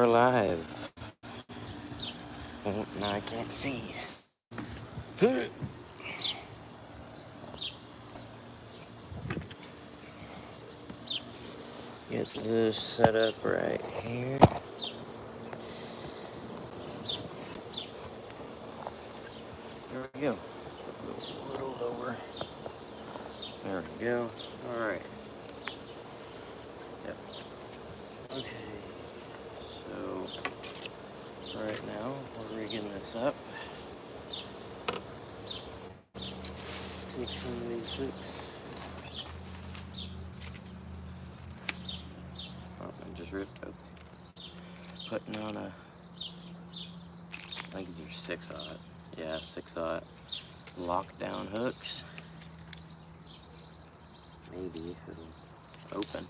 we're live. Oh, no, I can't see. Get this set up right here. There we go. A little lower. There we go. Alright. Yep. Okay. So, right now, we're rigging this up. Take some of these hooks. Oh, I just ripped open. Putting on a, I think these are 6/0. Yeah, 6/0 lockdown hooks. Maybe if it'll open.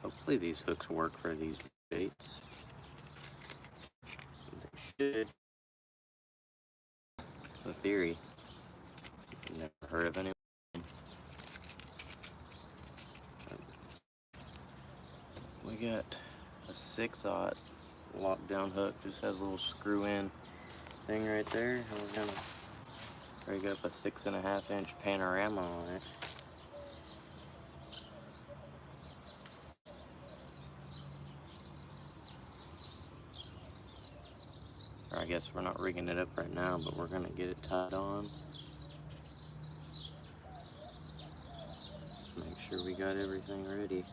Hopefully these hooks work for these baits. They should. The theory. Never heard of anyone. We got a 6/0 lockdown hook. Just has a little screw-in thing right there. And we're gonna rig up a 6.5-inch panorama on it. Or I guess we're not rigging it up right now, but we're gonna get it tied on. Just make sure we got everything ready.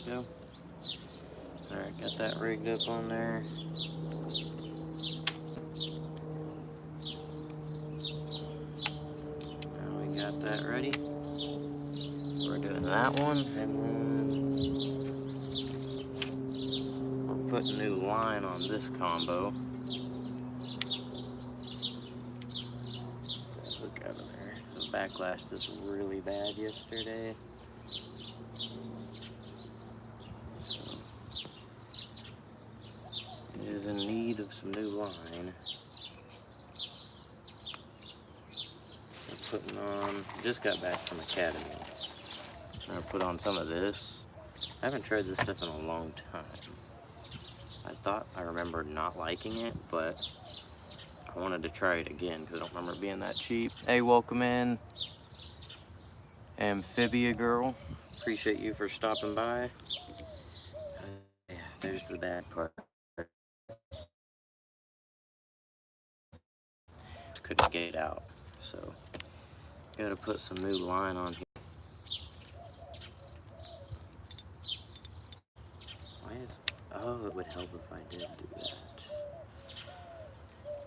Go. Alright, got that rigged up on there. Now we got that ready. We're doing that one, and then we're putting new line on this combo. Hook out of there. The backlash is really bad yesterday. Is in need of some new line. I'm putting on, just got back from Academy. I'm gonna put on some of this. I haven't tried this stuff in a long time. I thought I remembered not liking it, but I wanted to try it again because I don't remember it being that cheap. Hey, welcome in, Amphibia Girl. Appreciate you for stopping by. Yeah, there's the bad part. Couldn't get it out, so gotta put some new line on here. Why is, oh, it would help if I did do that.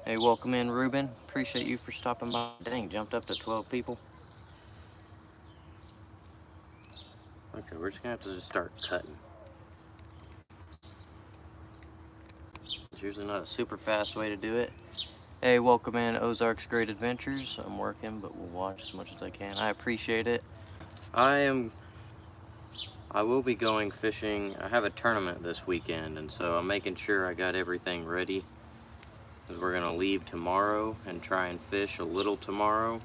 Hey, welcome in, Ruben. Appreciate you for stopping by. Dang, jumped up to 12 people. Okay, we're just gonna have to just start cutting. Here's another super fast way to do it. Hey, welcome in Ozark's Great Adventures. I'm working, but we'll watch as much as I can. I appreciate it. I will be going fishing. I have a tournament this weekend, and so I'm making sure I got everything ready, because we're gonna leave tomorrow and try and fish a little tomorrow,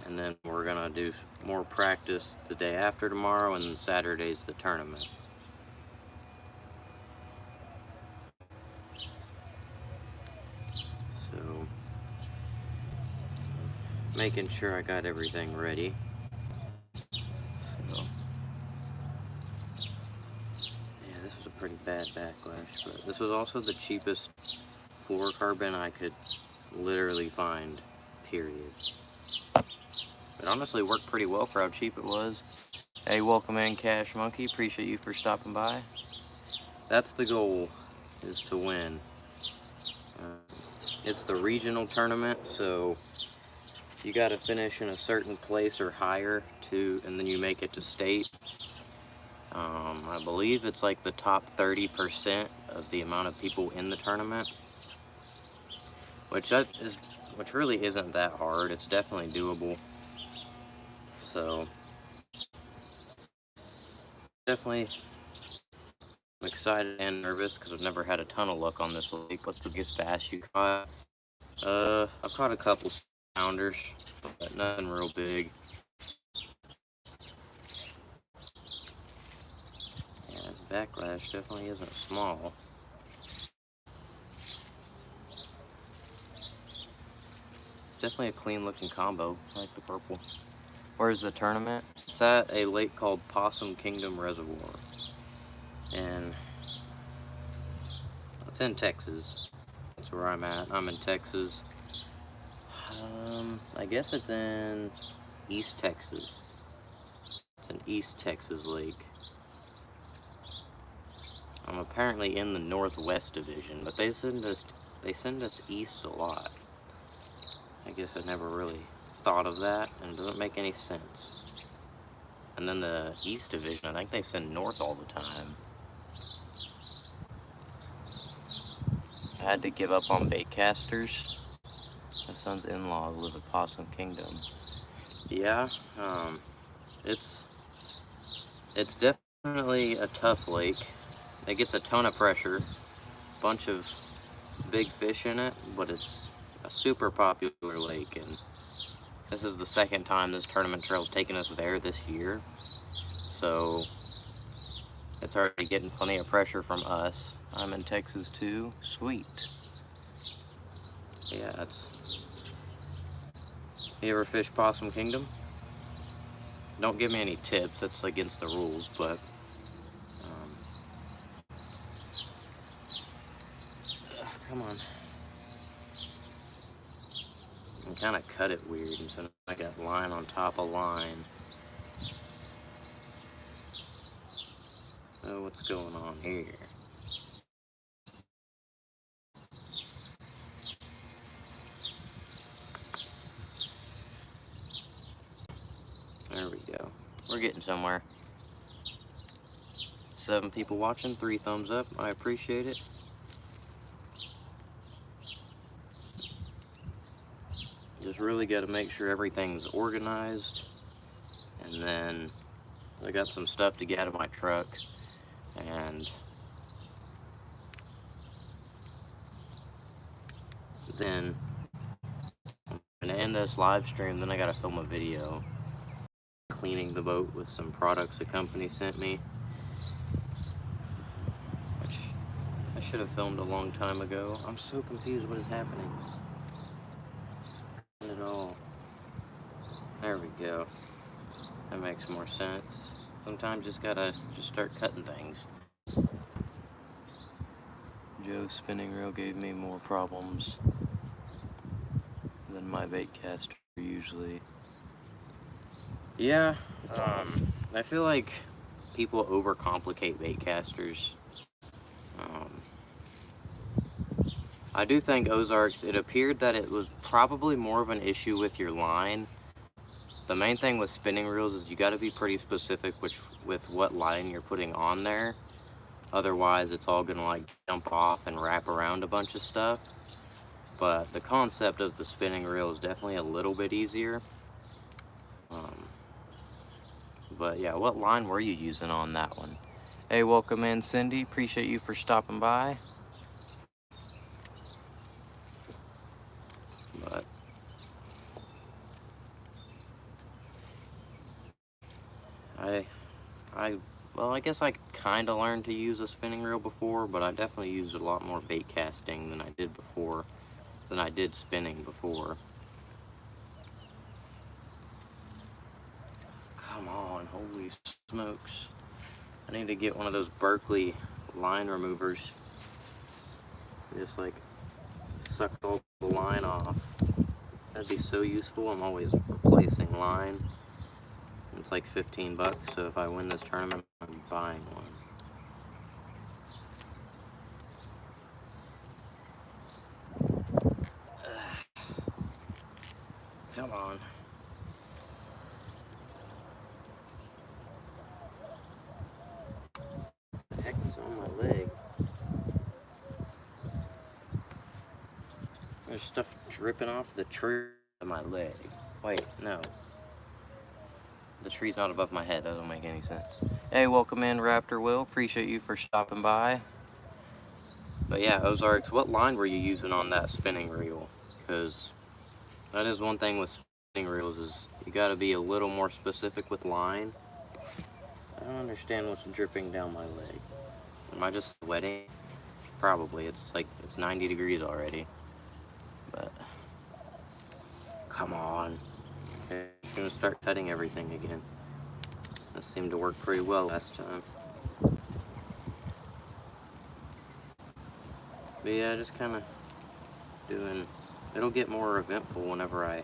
and then we're gonna do more practice the day after tomorrow, and then Saturday's the tournament. So, making sure I got everything ready. So, yeah, this was a pretty bad backlash, but this was also the cheapest fluorocarbon I could literally find, period. It honestly worked pretty well for how cheap it was. Hey, welcome in, Cash Monkey. Appreciate you for stopping by. That's the goal, is to win. It's the regional tournament, so you got to finish in a certain place or higher and then you make it to state. I believe it's like the top 30% of the amount of people in the tournament, which really isn't that hard. It's definitely doable. So definitely, I'm excited and nervous because I've never had a ton of luck on this lake. What's the biggest bass you caught? I've caught a couple pounders, but nothing real big. Yeah, this backlash definitely isn't small. It's definitely a clean looking combo. I like the purple. Where's the tournament? It's at a lake called Possum Kingdom Reservoir. And it's in Texas. That's where I'm at. I'm in Texas. I guess it's in East Texas. It's an East Texas lake. I'm apparently in the Northwest Division, but they send us east a lot. I guess I never really thought of that, and it doesn't make any sense. And then the East Division, I think they send north all the time. I had to give up on bait casters. My son's in-laws live at Possum Kingdom. Yeah, it's definitely a tough lake. It gets a ton of pressure, bunch of big fish in it, but it's a super popular lake, and this is the second time this tournament trail's taken us there this year, so it's already getting plenty of pressure from us. I'm in Texas too. Sweet. Yeah, you ever fish Possum Kingdom? Don't give me any tips, that's against the rules, but come on. I kind of cut it weird, and so I got line on top of line. So what's going on here? There we go. We're getting somewhere. 7 people watching, 3 thumbs up. I appreciate it. Just really got to make sure everything's organized. And then I got some stuff to get out of my truck. And then I'm going to end this live stream. Then I got to film a video cleaning the boat with some products the company sent me, which I should have filmed a long time ago. I'm so confused what is happening. At all. There we go. That makes more sense. Sometimes just gotta start cutting things. Joe's spinning reel gave me more problems than my bait caster usually. Yeah, I feel like people overcomplicate bait casters. I do think Ozarks, it appeared that it was probably more of an issue with your line. The main thing with spinning reels is you got to be pretty specific with what line you're putting on there. Otherwise, it's all going to like jump off and wrap around a bunch of stuff. But the concept of the spinning reel is definitely a little bit easier. But yeah, what line were you using on that one? Hey, welcome in, Cindy. Appreciate you for stopping by. But I guess I kind of learned to use a spinning reel before, but I definitely used a lot more bait casting than I did spinning before. Come on, holy smokes. I need to get one of those Berkeley line removers. Just like suck all the line off. That'd be so useful. I'm always replacing line. It's like 15 bucks, so if I win this tournament, I'm buying one. Come on. What the heck is on my leg? There's stuff dripping off the tree on my leg. Wait, no. The tree's not above my head. That doesn't make any sense. Hey, welcome in, Raptor Will. Appreciate you for stopping by. But yeah, Ozarks, what line were you using on that spinning reel? Because that is one thing with spinning reels, is you got to be a little more specific with line. I don't understand what's dripping down my leg. Am I just sweating? Probably. It's 90 degrees already. But come on. Okay, I'm gonna start cutting everything again. That seemed to work pretty well last time. But yeah, just kind of doing, it'll get more eventful whenever I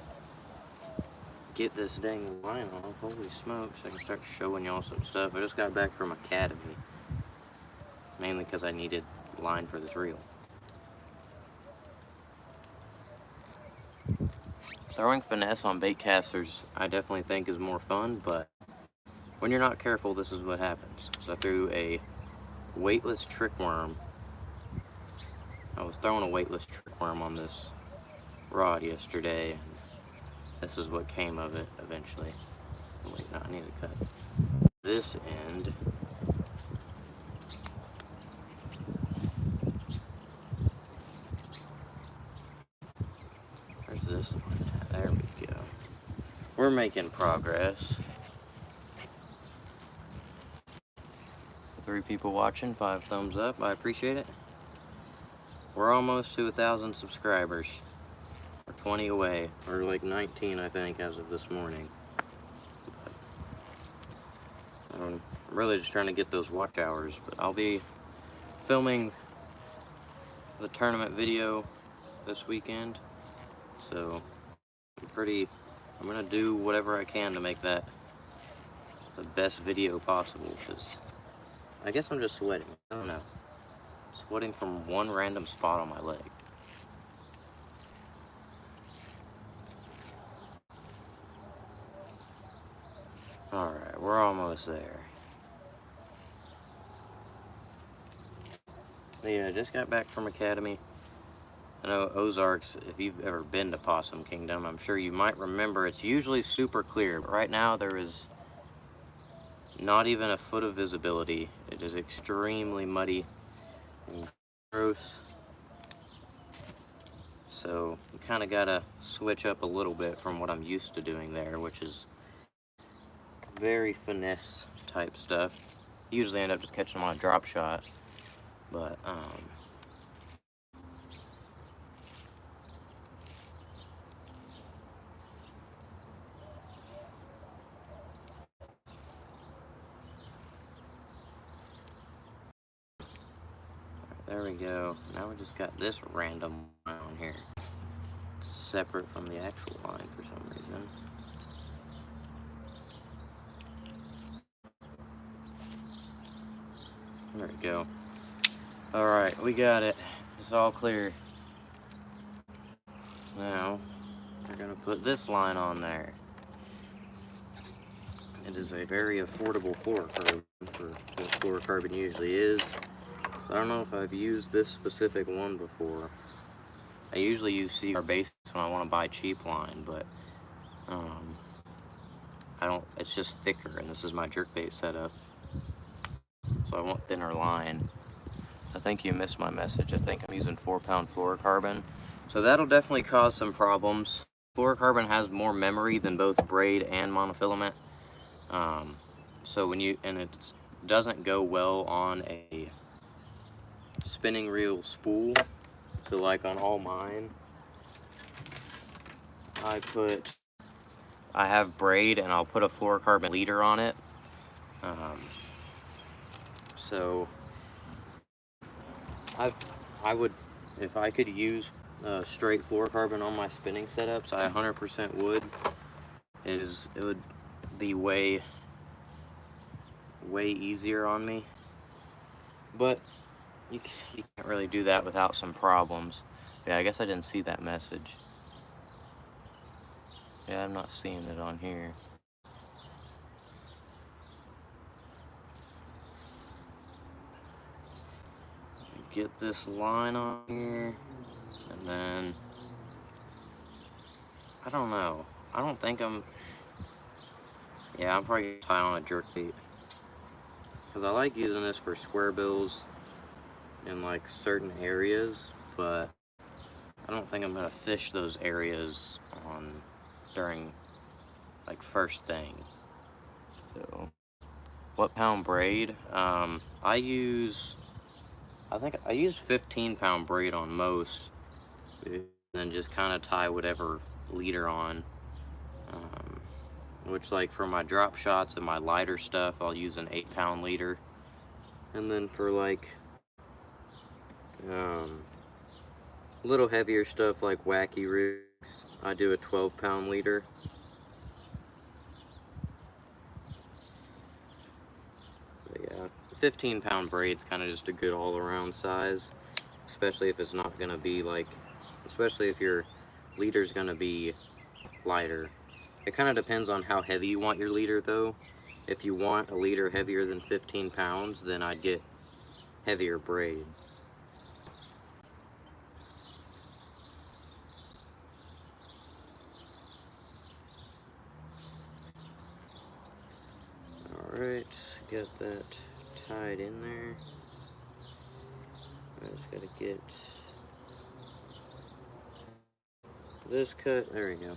get this dang line off. Holy smokes, I can start showing y'all some stuff. I just got back from Academy, mainly because I needed line for this reel. Throwing finesse on bait casters, I definitely think is more fun, but when you're not careful, this is what happens. So I threw a weightless trick worm. I was throwing a weightless trick worm on this rod yesterday, and this is what came of it eventually. Wait, no, I need to cut this end. Where's this one? There we go. We're making progress. 3 people watching, 5 thumbs up. I appreciate it. We're almost to 1,000 subscribers. We're 20 away. We're like 19, I think, as of this morning. I'm really just trying to get those watch hours, but I'll be filming the tournament video this weekend. So I'm gonna do whatever I can to make that the best video possible, because I guess I'm just sweating. I don't know. Sweating from one random spot on my leg. Alright, we're almost there. Yeah, I just got back from Academy. I know Ozarks, if you've ever been to Possum Kingdom, I'm sure you might remember it's usually super clear, but right now there is not even a foot of visibility. It is extremely muddy and gross. So we kind of gotta switch up a little bit from what I'm used to doing there, which is very finesse type stuff. Usually end up just catching them on a drop shot, but there we go. Now we just got this random line on here. It's separate from the actual line for some reason. There we go. Alright, we got it. It's all clear. Now, we're going to put this line on there. It is a very affordable fluorocarbon for what fluorocarbon usually is. I don't know if I've used this specific one before. I usually use CR bases when I want to buy cheap line, but I don't. It's just thicker, and this is my jerkbait setup, so I want thinner line. I think you missed my message. I think I'm using 4-pound fluorocarbon, so that'll definitely cause some problems. Fluorocarbon has more memory than both braid and monofilament, so when you, and it doesn't go well on a spinning reel spool. So like on all mine, I have braid and I'll put a fluorocarbon leader on it. So I would, if I could use straight fluorocarbon on my spinning setups, I 100% would. It would be way easier on me. But you can't really do that without some problems. Yeah, I guess I didn't see that message. Yeah, I'm not seeing it on here. Get this line on here, and then I don't know. I don't think I'm. Yeah, I'm probably gonna tie on a jerk bait because I like using this for square bills in like certain areas, but I don't think I'm gonna fish those areas during like first thing. So, what pound braid? I think I use 15-pound braid on most, and then just kind of tie whatever leader on. Which, like, for my drop shots and my lighter stuff, I'll use an 8-pound leader. And then for like a little heavier stuff like wacky rigs, I do a 12-pound leader. But yeah, 15-pound braid's kind of just a good all-around size, especially if it's not gonna be like, especially if your leader's gonna be lighter. It kind of depends on how heavy you want your leader though. If you want a leader heavier than 15 pounds, then I'd get heavier braid. Alright, got that tied in there. I just gotta get this cut, there we go.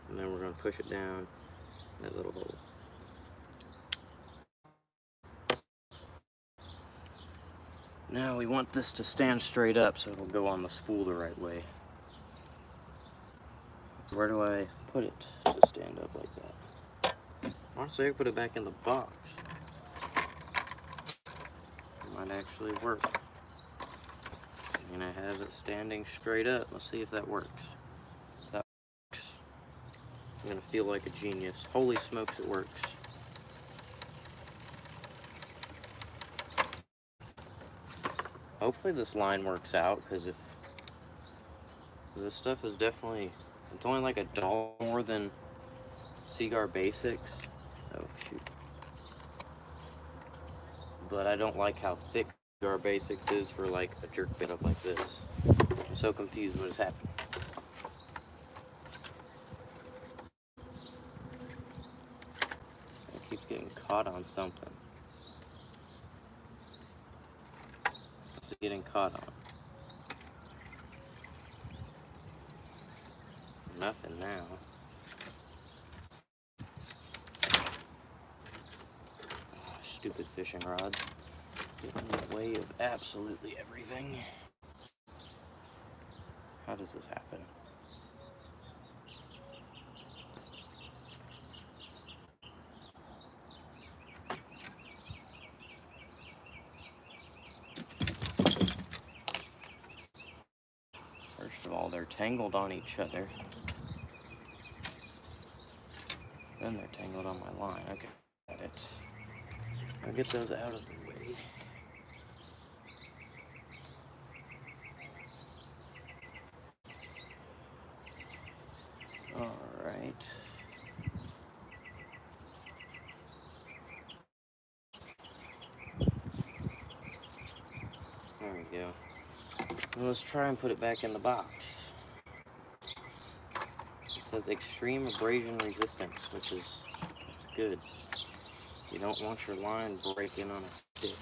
And then we're gonna push it down that little hole. Now we want this to stand straight up so it'll go on the spool the right way. Where do I put it to stand up like that? Honestly, I could put it back in the box. It might actually work. And I have it standing straight up. Let's see if that works. That works. I'm gonna feel like a genius. Holy smokes, it works. Hopefully this line works out, because if this stuff is definitely, it's only like $1 more than Seaguar Basics. Oh shoot. But I don't like how thick Seaguar Basics is for like a jerk bait up like this. I'm so confused what is happening. It keeps getting caught on something. What's it getting caught on? Nothing now. Oh, stupid fishing rods. Get in the way of absolutely everything. How does this happen? First of all, they're tangled on each other. Then they're tangled on my line. Okay, got it. I'll get those out of the way. Alright. There we go. Now let's try and put it back in the box. It says extreme abrasion resistance, which is good. You don't want your line breaking on a stick.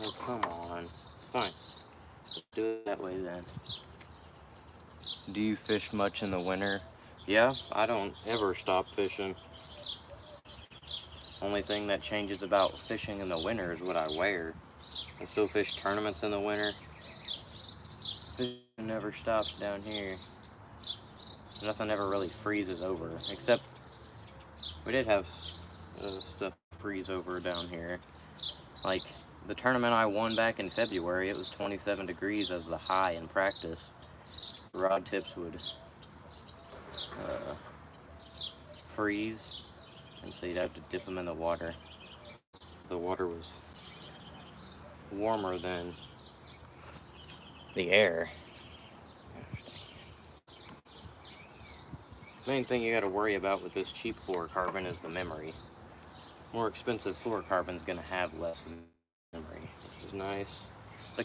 Oh, come on. Fine. Let's do it that way then. Do you fish much in the winter? Yeah, I don't ever stop fishing. Only thing that changes about fishing in the winter is what I wear. I still fish tournaments in the winter. Fishing never stops down here. Nothing ever really freezes over, except we did have stuff freeze over down here. Like the tournament I won back in February, it was 27 degrees as the high in practice. Rod tips would freeze, and so you'd have to dip them in the water. The water was warmer than the air. Main thing you got to worry about with this cheap fluorocarbon is the memory. More expensive fluorocarbon is going to have less memory, which is nice.